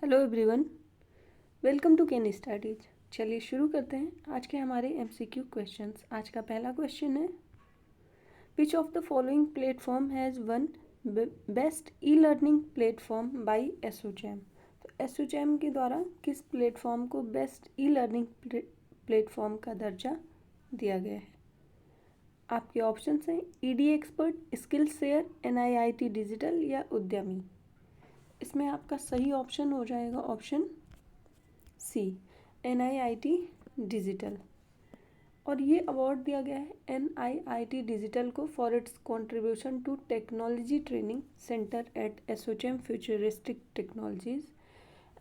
Hello everyone, welcome to can studies. चलिए शुरू करते हैं आज के हमारे एमसीक्यू क्वेश्चंस। आज का पहला क्वेश्चन है, which of the following platform has one best e learning platform bye ASSOCHAM. तो एसोचैम के द्वारा किस प्लेटफॉर्म को बेस्ट ई लर्निंग प्लेटफॉर्म का दर्जा दिया गया है। आपके ऑप्शंस हैं ED expert, skill share, NIIT digital या उद्यमी। इसमें आपका सही ऑप्शन हो जाएगा ऑप्शन सी, एनआईआईटी डिजिटल। और ये अवार्ड दिया गया है एनआईआईटी डिजिटल को for its contribution to technology training centre at Assocham futuristic technologies,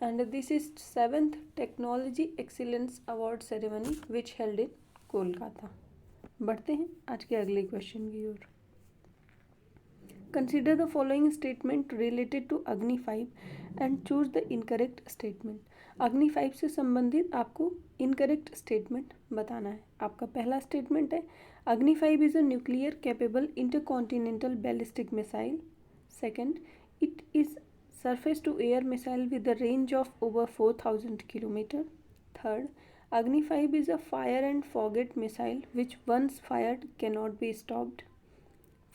and this is 7th technology excellence award ceremony which held in Kolkata. बढ़ते हैं आज के अगले क्वेश्चन की ओर। Consider the following statement related to Agni 5 and choose the incorrect statement. Agni 5 से संबंधित आपको incorrect statement बताना है। आपका पहला statement है, Agni 5 is a nuclear capable intercontinental ballistic missile. Second, it is surface to air missile with a range of over 4,000 km. Third, Agni 5 is a fire and forget missile which once fired cannot be stopped.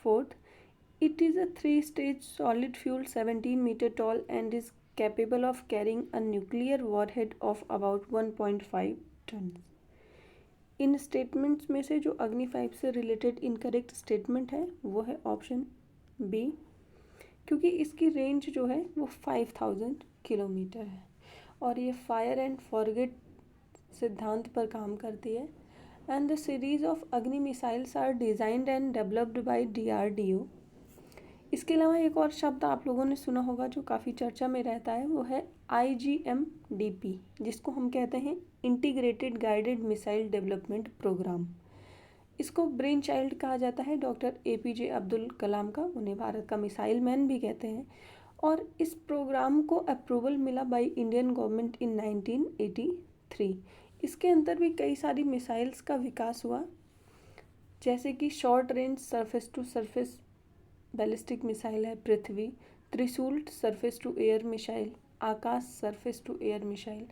Fourth, it is a 3-stage solid fuel 17 meter tall and is capable of carrying a nuclear warhead of about 1.5 tons. In statements में से जो अग्नि 5 से related incorrect statement है वो है option B, क्योंकि इसकी रेंज जो है वो 5000 किलोमीटर है और ये फायर एंड फॉरगेट सिद्धांत पर काम करती है। And the series of Agni missiles are designed and developed by DRDO। इसके अलावा एक और शब्द आप लोगों ने सुना होगा जो काफ़ी चर्चा में रहता है, वो है IGMDP, जिसको हम कहते हैं integrated guided missile development programme. इसको ब्रेन चाइल्ड कहा जाता है डॉक्टर APJ अब्दुल कलाम का, उन्हें भारत का मिसाइल मैन भी कहते हैं। और इस प्रोग्राम को अप्रूवल मिला बाय इंडियन गवर्नमेंट इन 1983। इसके अंदर भी कई सारी मिसाइल्स का विकास हुआ, जैसे कि short range surface to surface ballistic missile है Prithvi, Trishul surface to air missile, Akash surface to air missile,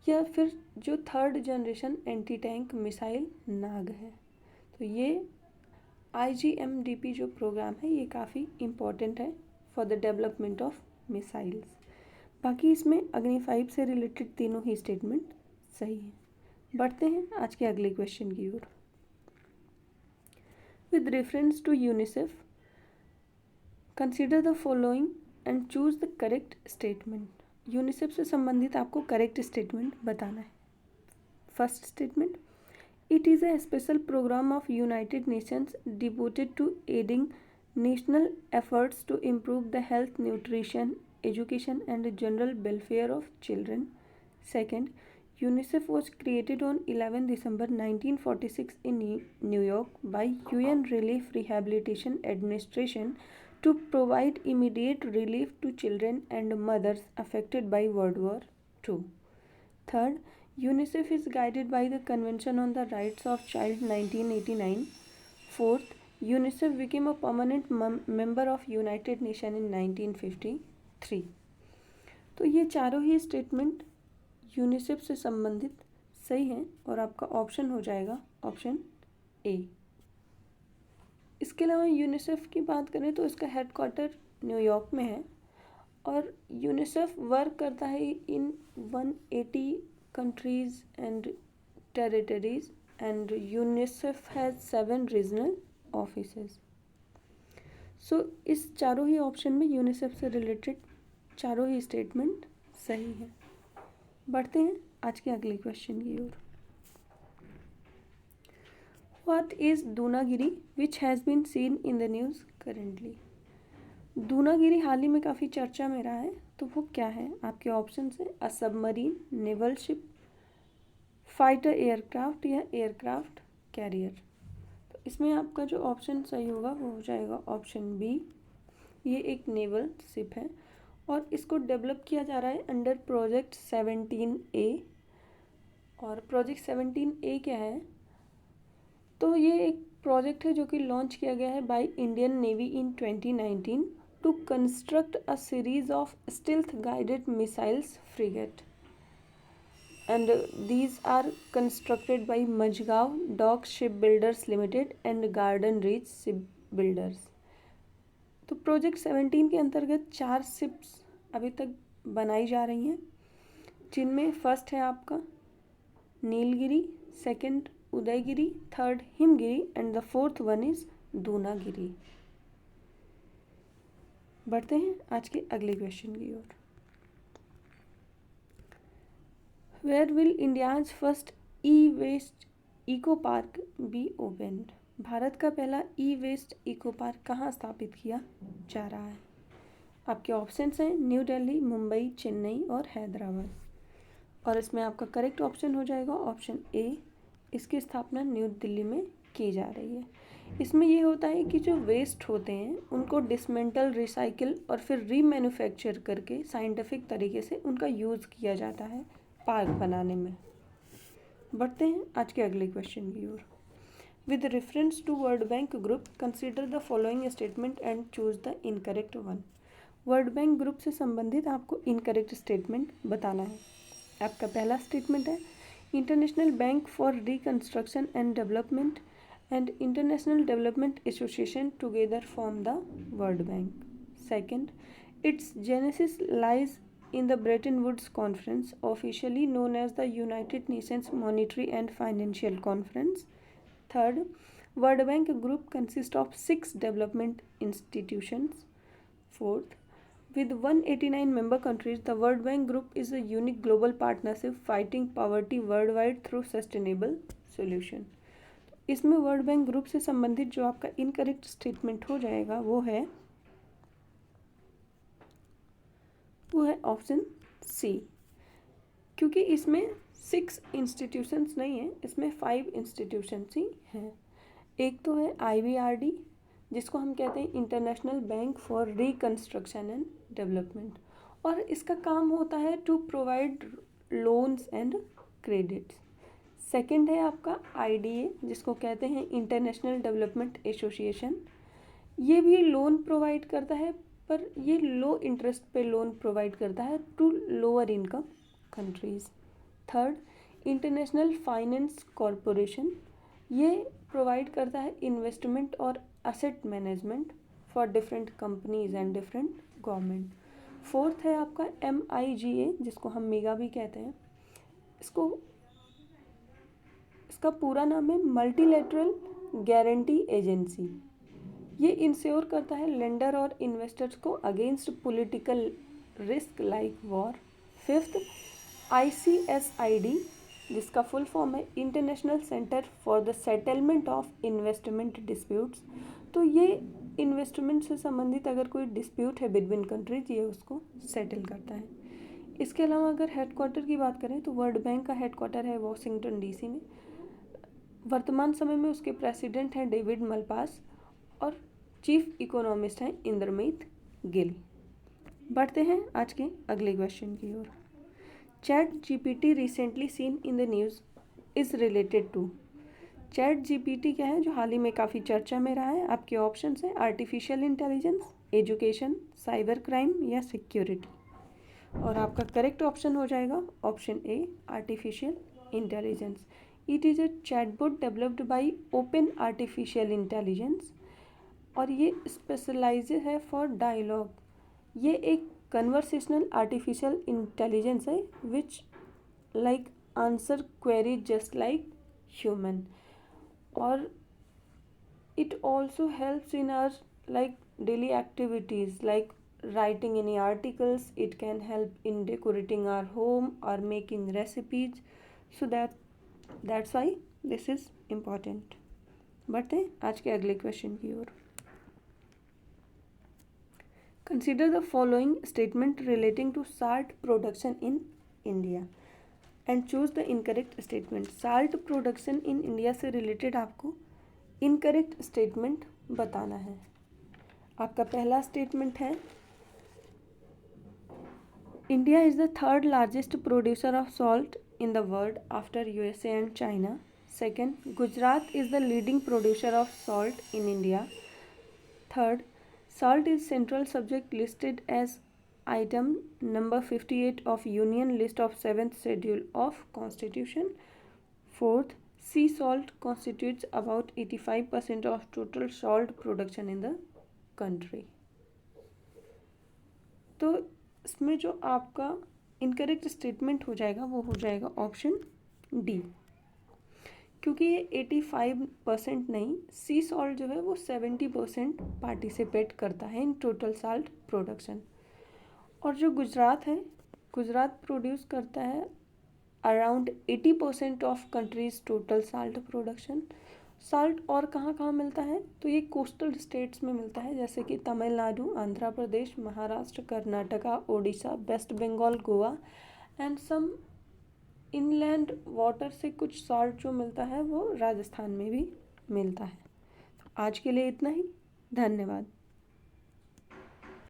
या फिर जो 3rd generation anti tank missile Nag है। तो ये IGMDP जो प्रोग्राम है ये काफ़ी इम्पॉर्टेंट है for the development of missiles. बाकी इसमें अग्नि 5 से रिलेटेड तीनों ही स्टेटमेंट सही हैं। बढ़ते हैं आज के अगले क्वेश्चन की ओर। With reference to UNICEF, consider the following and choose the correct statement. UNICEF से संबंधित आपको करेक्ट स्टेटमेंट बताना है। First statement, it is a special programme of United Nations devoted to aiding national efforts to improve the health, nutrition, education and general welfare of children. Second, UNICEF was created on 11 December 1946 in New York by UN Relief Rehabilitation Administration to provide immediate relief to children and mothers affected by World War II. Third, UNICEF is guided by the Convention on the Rights of Child 1989. Fourth, UNICEF became a permanent member of United Nations in 1953. तो ये चारों ही statement UNICEF से संबंधित सही हैं और आपका ऑप्शन हो जाएगा ऑप्शन ए। इसके अलावा यूनिसेफ की बात करें तो इसका हेडक्वार्टर न्यूयॉर्क में है और यूनिसेफ वर्क करता है in 180 countries and territories and UNICEF has 7 regional offices. So इस चारों ही ऑप्शन में यूनिसेफ से रिलेटेड चारों ही स्टेटमेंट सही है। बढ़ते हैं आज के अगले क्वेश्चन की ओर। What is Dunagiri which has been seen in the news currently. Dunagiri हाल ही में काफ़ी चर्चा में रहा है, तो वो क्या है। आपके ऑप्शन है अ submarine, naval ship, fighter aircraft या एयरक्राफ्ट कैरियर। तो इसमें आपका जो ऑप्शन सही होगा वो हो जाएगा ऑप्शन बी। ये एक नेवल शिप है और इसको डेवलप किया जा रहा है अंडर प्रोजेक्ट 17A। और प्रोजेक्ट 17A क्या है, तो ये एक प्रोजेक्ट है जो कि लॉन्च किया गया है by Indian navy in 2019 to construct a series of stealth guided missiles frigate, and these are constructed by Majgaon Dock Shipbuilders Limited and Garden Reach Shipbuilders. तो प्रोजेक्ट 17 के अंतर्गत 4 शिप्स अभी तक बनाई जा रही हैं, जिनमें फर्स्ट है आपका Nilgiri, second Udaygiri, third Himgiri and the fourth one is Dunagiri. बढ़ते हैं आज के अगले क्वेश्चन की ओर। Where will India's first e waste eco park be opened? Bharat का पहला ई वेस्ट इको पार्क कहाँ स्थापित किया जा रहा है? आपके ऑप्शंस हैं न्यू दिल्ली, मुंबई, चेन्नई और हैदराबाद। और इसमें आपका करेक्ट ऑप्शन हो जाएगा ऑप्शन ए, इसकी स्थापना न्यू दिल्ली में की जा रही है। इसमें ये होता है कि जो वेस्ट होते हैं उनको डिसमेंटल, रिसाइकिल और फिर रीमैन्युफैक्चर करके साइंटिफिक तरीके से उनका यूज़ किया जाता है पार्क बनाने में। बढ़ते हैं आज के अगले क्वेश्चन की ओर। With reference to World Bank Group consider the following statement and choose the incorrect one. World Bank Group से संबंधित आपको इनकरेक्ट स्टेटमेंट बताना है। आपका पहला स्टेटमेंट है international bank for reconstruction and development and International Development Association together form the World Bank. Second, its genesis lies in the Bretton Woods Conference, officially known as the United Nations Monetary and Financial Conference. Third, World Bank Group consists of 6 development institutions. Fourth, with 189 member countries, the World Bank Group is a unique global partnership fighting poverty worldwide through sustainable solution. इसमें world Bank Group से संबंधित जो आपका incorrect statement हो जाएगा वो है option C, क्योंकि इसमें 6 इंस्टीट्यूशंस नहीं है, इसमें 5 इंस्टीट्यूशंस ही हैं। एक तो है IBRD, जिसको हम कहते हैं international bank for reconstruction and development, और इसका काम होता है to provide loans and credits. Second है आपका IDA, जिसको कहते हैं इंटरनेशनल डेवलपमेंट एसोसिएशन। ये भी लोन प्रोवाइड करता है, पर ये लो इंटरेस्ट पे लोन प्रोवाइड करता है to lower income countries. Third international finance corporation, ये प्रोवाइड करता है इन्वेस्टमेंट और asset management for different companies and different government. Fourth है आपका MIGA, जिसको हम मेगा भी कहते हैं। इसका पूरा नाम है मल्टीलेटरल गारंटी एजेंसी। ये इंश्योर करता है लेंडर और इन्वेस्टर्स को against political risk like war. Fifth ICSID, जिसका फुल फॉर्म है international centre for the settlement of investment disputes. तो ये इन्वेस्टमेंट से संबंधित अगर कोई डिस्प्यूट है बिटवीन कंट्रीज, ये उसको सेटल करता है। इसके अलावा अगर हेडक्वार्टर की बात करें तो वर्ल्ड बैंक का हेडक्वार्टर है वॉशिंगटन DC में। वर्तमान समय में उसके प्रेसिडेंट हैं डेविड मलपास और चीफ इकोनॉमिस्ट हैं इंद्रमीत गिल। बढ़ते हैं आज के अगले क्वेश्चन की ओर। ChatGPT recently seen in the news is related to. ChatGPT क्या है जो हाल ही में काफ़ी चर्चा में रहा है? आपके ऑप्शंस हैं artificial intelligence, education, cyber crime या सिक्योरिटी। और आपका करेक्ट ऑप्शन हो जाएगा option A, artificial intelligence. It is a chatbot developed by open artificial intelligence, और ये स्पेशलाइज है फॉर डायलॉग। ये एक कन्वर्सेशनल आर्टिफिशियल इंटेलिजेंस है which like answer query just like human, और it also helps in our like daily activities like writing any articles. It can help in decorating our home or making recipes, so that's why this is important. बढ़ते हैं आज के अगले question की ओर। Consider the following statement relating to salt production in India and choose the incorrect statement. Salt production in India से related आपको incorrect statement बताना है। आपका पहला स्टेटमेंट है India is the third largest producer of salt in the world after USA and China. Second, Gujarat is the leading producer of salt in India. Third, Salt is central subject listed as item number 58 of Union List of 7th Schedule of Constitution. Fourth, sea salt constitutes about 85% of total salt production in the country. तो इसमें जो आपका incorrect statement हो जाएगा वो हो जाएगा option D, क्योंकि ये 85% नहीं, सी सॉल्ट जो है वो 70% पार्टिसिपेट करता है इन टोटल साल्ट प्रोडक्शन। और जो गुजरात है, गुजरात प्रोड्यूस करता है around 80% of countries total salt production. Salt और कहाँ कहाँ मिलता है, तो ये कोस्टल स्टेट्स में मिलता है, जैसे कि Tamil Nadu, Andhra Pradesh, Maharashtra, Karnataka, Odisha, West Bengal, Goa and some inland water से कुछ सॉल्ट जो मिलता है वो राजस्थान में भी मिलता है। आज के लिए इतना ही, धन्यवाद।